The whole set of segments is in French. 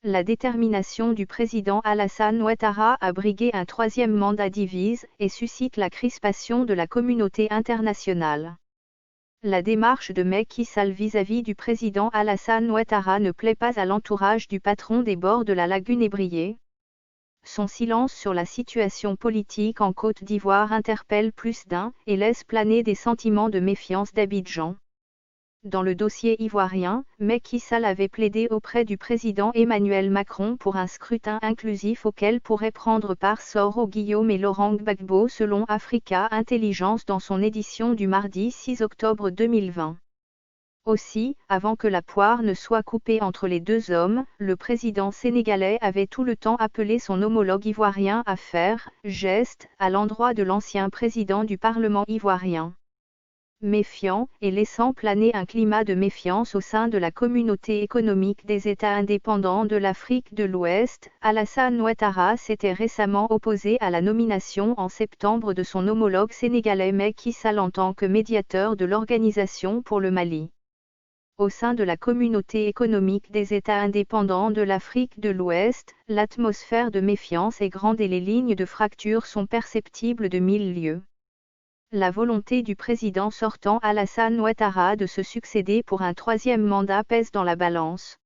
La détermination du président Alassane Ouattara à briguer un troisième mandat divise et suscite la crispation de la communauté internationale. La démarche de Macky Sall vis-à-vis du président Alassane Ouattara ne plaît pas à l'entourage du patron des bords de la lagune ébriée. Son silence sur la situation politique en Côte d'Ivoire interpelle plus d'un et laisse planer des sentiments de méfiance d'Abidjan. Dans le dossier ivoirien, Macky Sall avait plaidé auprès du président Emmanuel Macron pour un scrutin inclusif auquel pourraient prendre part Soro Guillaume et Laurent Gbagbo selon Africa Intelligence dans son édition du mardi 6 octobre 2020. Aussi, avant que la poire ne soit coupée entre les deux hommes, le président sénégalais avait tout le temps appelé son homologue ivoirien à faire geste à l'endroit de l'ancien président du Parlement ivoirien. Méfiant, et laissant planer un climat de méfiance au sein de la communauté économique des États indépendants de l'Afrique de l'Ouest, Alassane Ouattara s'était récemment opposé à la nomination en septembre de son homologue sénégalais Macky Sall en tant que médiateur de l'Organisation pour le Mali. Au sein de la communauté économique des États indépendants de l'Afrique de l'Ouest, l'atmosphère de méfiance est grande et les lignes de fracture sont perceptibles de mille lieues. La volonté du président sortant Alassane Ouattara de se succéder pour un troisième mandat pèse dans la balance.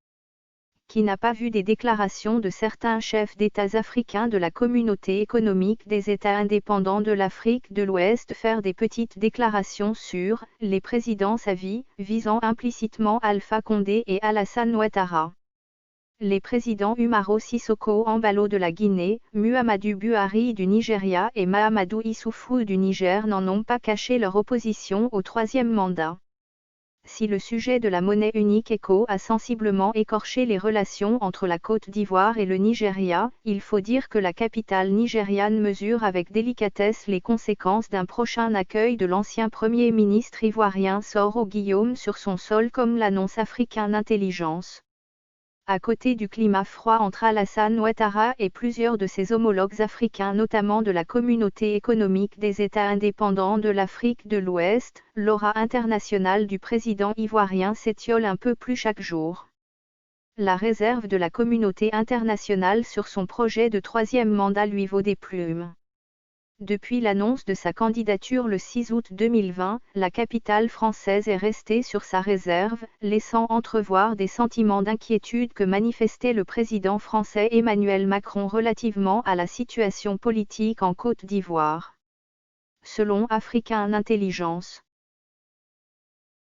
Qui n'a pas vu des déclarations de certains chefs d'États africains de la communauté économique des États indépendants de l'Afrique de l'Ouest faire des petites déclarations sur « les présidences à vie » visant implicitement Alpha Condé et Alassane Ouattara. Les présidents Umaro Sissoko Embalo de la Guinée, Muhammadu Buhari du Nigeria et Mahamadou Issoufou du Niger n'en ont pas caché leur opposition au troisième mandat. Si le sujet de la monnaie unique ECO a sensiblement écorché les relations entre la Côte d'Ivoire et le Nigeria, il faut dire que la capitale nigériane mesure avec délicatesse les conséquences d'un prochain accueil de l'ancien Premier ministre ivoirien Soro Guillaume sur son sol comme l'annonce Africa Intelligence. À côté du climat froid entre Alassane Ouattara et plusieurs de ses homologues africains notamment de la communauté économique des États indépendants de l'Afrique de l'Ouest, l'aura internationale du président ivoirien s'étiole un peu plus chaque jour. La réserve de la communauté internationale sur son projet de troisième mandat lui vaut des plumes. Depuis l'annonce de sa candidature le 6 août 2020, la capitale française est restée sur sa réserve, laissant entrevoir des sentiments d'inquiétude que manifestait le président français Emmanuel Macron relativement à la situation politique en Côte d'Ivoire. Selon Africa Intelligence.